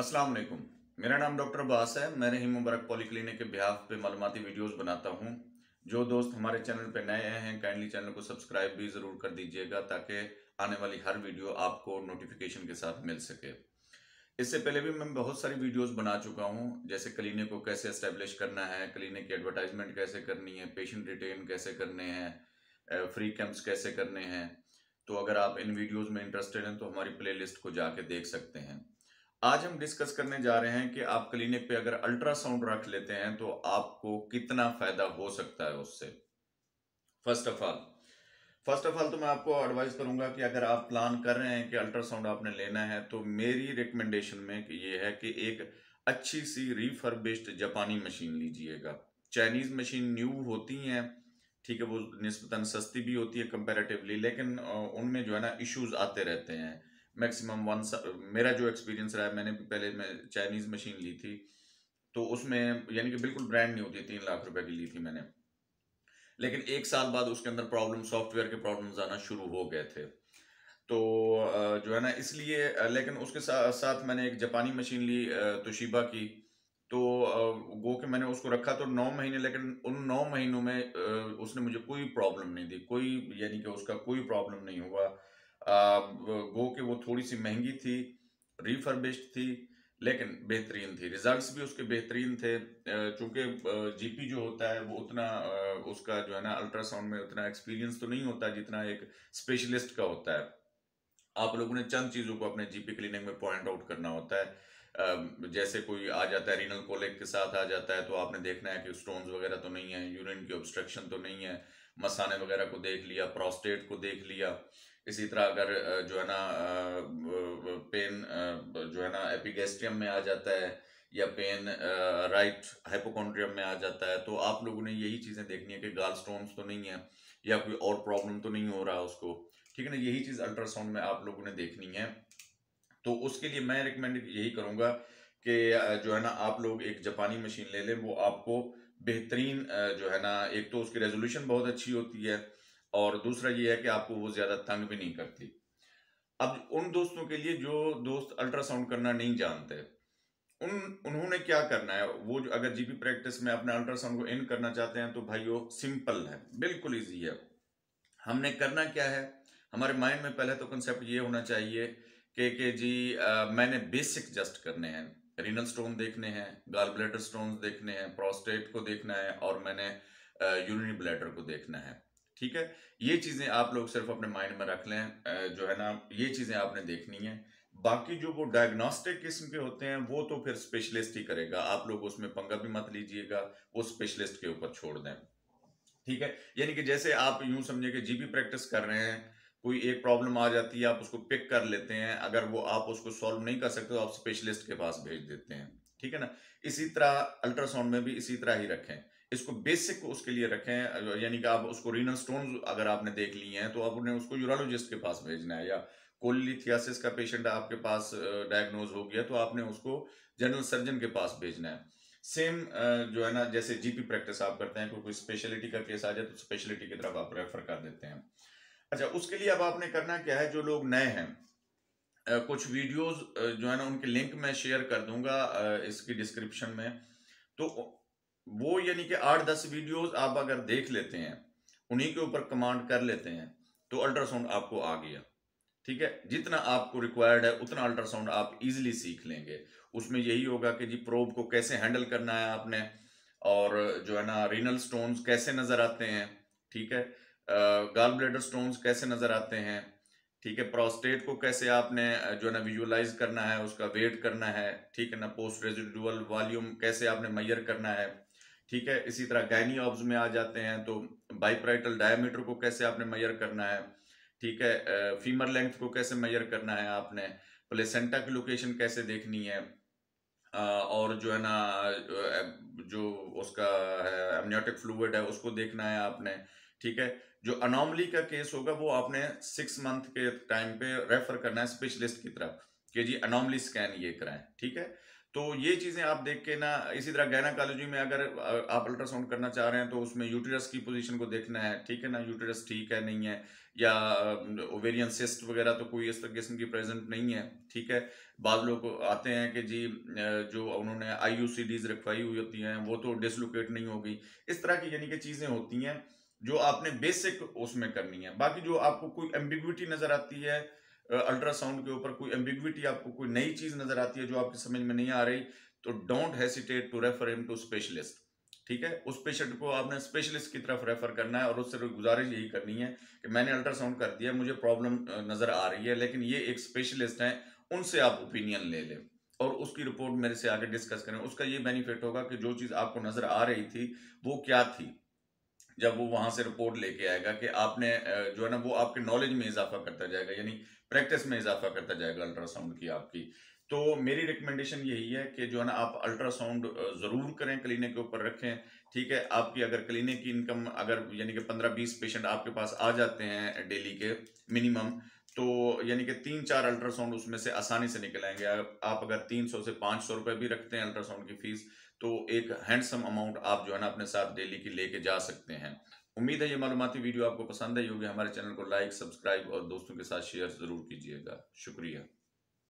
अस्सलाम वालेकुम। मेरा नाम डॉक्टर अब्बास है। मैं रहीम मुबारक पॉलीक्लिनिक के बिहाफ पे मालूमाती वीडियोस बनाता हूँ। जो दोस्त हमारे चैनल पे नए हैं काइंडली चैनल को सब्सक्राइब भी ज़रूर कर दीजिएगा ताकि आने वाली हर वीडियो आपको नोटिफिकेशन के साथ मिल सके। इससे पहले भी मैं बहुत सारी वीडियोस बना चुका हूँ, जैसे क्लिनिक को कैसे एस्टेब्लिश करना है, क्लिनिक की एडवर्टाइजमेंट कैसे करनी है, पेशेंट रिटेन कैसे करने हैं, फ्री कैंप्स कैसे करने हैं। तो अगर आप इन वीडियोस में इंटरेस्टेड हैं तो हमारी प्लेलिस्ट को जाके देख सकते हैं। आज हम डिस्कस करने जा रहे हैं कि आप क्लिनिक पे अगर अल्ट्रासाउंड रख लेते हैं तो आपको कितना फायदा हो सकता है उससे। फर्स्ट ऑफ ऑल तो मैं आपको एडवाइस करूंगा कि अगर आप प्लान कर रहे हैं कि अल्ट्रासाउंड आपने लेना है तो मेरी रिकमेंडेशन में कि ये है कि एक अच्छी सी रिफर्बिश्ड जापानी मशीन लीजिएगा। चाइनीज मशीन न्यू होती हैं, ठीक है, वो निस्बतन सस्ती भी होती है कंपैरेटिवली, लेकिन उनमें जो है ना इश्यूज आते रहते हैं। मैक्सिमम मेरा जो एक्सपीरियंस रहा है, मैंने भी पहले मैं चाइनीज मशीन ली थी तो उसमें यानी कि बिल्कुल ब्रांड नहीं होती, 3 लाख रुपए की ली थी मैंने, लेकिन 1 साल बाद उसके अंदर प्रॉब्लम, सॉफ्टवेयर के प्रॉब्लम्स आना शुरू हो गए थे। तो जो है ना इसलिए लेकिन उसके साथ मैंने एक जापानी मशीन ली तोशिबा की। तो गो के मैंने उसको रखा तो 9 महीने, लेकिन उन 9 महीनों में उसने मुझे कोई प्रॉब्लम नहीं दी, कोई यानी कि उसका कोई प्रॉब्लम नहीं हुआ। गो के वो थोड़ी सी महंगी थी, रिफर्बिश्ड थी, लेकिन बेहतरीन थी, रिजल्ट्स भी उसके बेहतरीन थे। चूंकि जीपी जो होता है वो उतना उसका जो है ना अल्ट्रासाउंड में उतना एक्सपीरियंस तो नहीं होता जितना एक स्पेशलिस्ट का होता है। आप लोगों ने चंद चीजों को अपने जीपी क्लिनिक में पॉइंट आउट करना होता है। जैसे कोई आ जाता है रीनल कोलिक के साथ आ जाता है तो आपने देखना है कि स्टोन्स वगैरह तो नहीं है, यूरिन की ऑब्स्ट्रक्शन तो नहीं है, मसाने वगैरह को देख लिया, प्रोस्टेट को देख लिया। इसी तरह अगर जो है ना पेन जो है ना एपिगैस्ट्रियम में आ जाता है या पेन राइट हाइपोकॉन्ड्रियम में आ जाता है, तो आप लोगों ने यही चीजें देखनी है कि गाल स्टोन्स तो नहीं है या कोई और प्रॉब्लम तो नहीं हो रहा उसको, ठीक है ना। यही चीज अल्ट्रासाउंड में आप लोगों ने देखनी है। तो उसके लिए मैं रिकमेंड यही करूंगा कि जो है ना आप लोग एक जापानी मशीन ले लें। वो आपको बेहतरीन जो है ना, एक तो उसकी रेजोल्यूशन बहुत अच्छी होती है और दूसरा ये है कि आपको वो ज्यादा तंग भी नहीं करती। अब उन दोस्तों के लिए जो दोस्त अल्ट्रासाउंड करना नहीं जानते, उन्होंने क्या करना है, वो जो अगर जीपी प्रैक्टिस में अपने अल्ट्रासाउंड को इन करना चाहते हैं तो भाई वो सिंपल है, बिल्कुल ईजी है। हमने करना क्या है, हमारे माइंड में पहले तो कंसेप्ट ये होना चाहिए कि जी मैंने बेसिक जस्ट करने हैं, रीनल स्टोन देखने हैं, गाल ब्लैडर स्टोन देखने हैं, प्रोस्टेट को देखना है और मैंने यूरिनरी ब्लैडर को देखना है, ठीक है। ये चीजें आप लोग सिर्फ अपने माइंड में रख लें, जो है ना ये चीजें आपने देखनी है। बाकी जो वो डायग्नोस्टिक किस्म के होते हैं वो तो फिर स्पेशलिस्ट ही करेगा, आप लोग उसमें पंगा भी मत लीजिएगा, वो स्पेशलिस्ट के ऊपर छोड़ दें, ठीक है। यानी कि जैसे आप यूं समझिए कि जीपी प्रैक्टिस कर रहे हैं, कोई एक प्रॉब्लम आ जाती है, आप उसको पिक कर लेते हैं, अगर वो आप उसको सॉल्व नहीं कर सकते तो आप स्पेशलिस्ट के पास भेज देते हैं, ठीक है ना। इसी तरह अल्ट्रासाउंड में भी इसी तरह ही रखें, इसको बेसिक उसके लिए रखें। यानी कि आप उसको रीनल स्टोन अगर आपने देख लिए हैं तो आपने उसको यूरोलॉजिस्ट के पास भेजना है, या कोलिथियासिस का पेशेंट आपके पास डायग्नोज हो गया तो आपने उसको जनरल सर्जन के पास भेजना है। सेम जो है ना जैसे जीपी प्रैक्टिस आप करते हैं, कोई स्पेशलिटी का केस आ जाए तो स्पेशलिटी की तरफ आप रेफर कर देते हैं। अच्छा, उसके लिए अब आपने करना क्या है, जो लोग नए हैं, कुछ वीडियोस जो है ना उनके लिंक मैं शेयर कर दूंगा इसकी डिस्क्रिप्शन में। तो वो यानी कि 8-10 वीडियोस आप अगर देख लेते हैं, उन्हीं के ऊपर कमांड कर लेते हैं, तो अल्ट्रासाउंड आपको आ गया, ठीक है। जितना आपको रिक्वायर्ड है उतना अल्ट्रासाउंड आप इजीली सीख लेंगे। उसमें यही होगा कि जी प्रोब को कैसे हैंडल करना है आपने, और जो है ना रीनल स्टोन्स कैसे नजर आते हैं, ठीक है, गाल ब्लैडर स्टोन्स कैसे नजर आते हैं, ठीक है, प्रोस्टेट को कैसे आपने जो है ना विजुअलाइज करना है, उसका वेट करना है, ठीक है ना, पोस्ट रेजिडुअल वॉल्यूम कैसे आपने मेजर करना है, ठीक है। इसी तरह गायनी ऑब्स में आ जाते हैं तो बाइपराइटल डायमीटर को कैसे आपने मेजर करना है, ठीक है, फीमर लेंथ को कैसे मेजर करना है आपने, प्लेसेंटा की लोकेशन कैसे देखनी है, और जो है ना जो उसका है एमनियोटिक फ्लूइड है उसको देखना है आपने, ठीक है। जो अनोमली का केस होगा वो आपने 6 मंथ के टाइम पे रेफर करना है स्पेशलिस्ट की तरफ कि जी अनोमली स्कैन ये कराएं, ठीक है। तो ये चीजें आप देख के ना, इसी तरह गायनाकोलॉजी में अगर आप अल्ट्रासाउंड करना चाह रहे हैं तो उसमें यूटेरस की पोजीशन को देखना है, ठीक है ना, यूटेरस ठीक है नहीं है, या ओवेरियन सिस्ट वगैरह तो कोई इस किस्म की प्रेजेंट नहीं है। ठीक है, बाद लोग आते हैं कि जी जो उन्होंने आईयूसीडीज रखवाई हुई होती हैं वो तो डिसलोकेट नहीं होगी। इस तरह की यानी कि चीजें होती हैं जो आपने बेसिक उसमें करनी है। बाकी जो आपको कोई एम्बिग्विटी नजर आती है अल्ट्रासाउंड के ऊपर, कोई एम्बिग्विटी आपको कोई नई चीज नजर आती है जो आपकी समझ में नहीं आ रही, तो don't hesitate to refer him to specialist. ठीक है, उस पेशेंट को आपने स्पेशलिस्ट की तरफ रेफर करना है और उससे गुजारिश यही करनी है कि मैंने अल्ट्रासाउंड कर दिया, मुझे प्रॉब्लम नजर आ रही है, लेकिन ये एक स्पेशलिस्ट है, उनसे आप ओपिनियन ले लें और उसकी रिपोर्ट मेरे से आगे डिस्कस करें। उसका ये बेनिफिट होगा कि जो चीज आपको नजर आ रही थी वो क्या थी, जब वो वहां से रिपोर्ट लेके आएगा कि आपने जो है ना वो आपके नॉलेज में इजाफा करता जाएगा, यानी प्रैक्टिस में इजाफा करता जाएगा अल्ट्रासाउंड की आपकी। तो मेरी रिकमेंडेशन यही है कि जो है ना आप अल्ट्रासाउंड जरूर करें, क्लिनिक के ऊपर रखें। ठीक है, आपकी अगर क्लिनिक की इनकम अगर यानी कि 15-20 पेशेंट आपके पास आ जाते हैं डेली के मिनिमम, तो यानी कि 3-4 अल्ट्रासाउंड उसमें से आसानी से निकल आएंगे। आप अगर 300 से 500 रुपए भी रखते हैं अल्ट्रासाउंड की फीस, तो एक हैंडसम अमाउंट आप जो है ना अपने साथ डेली की लेके जा सकते हैं। उम्मीद है ये मालूमाती वीडियो आपको पसंद आई होगी। हमारे चैनल को लाइक, सब्सक्राइब और दोस्तों के साथ शेयर जरूर कीजिएगा। शुक्रिया।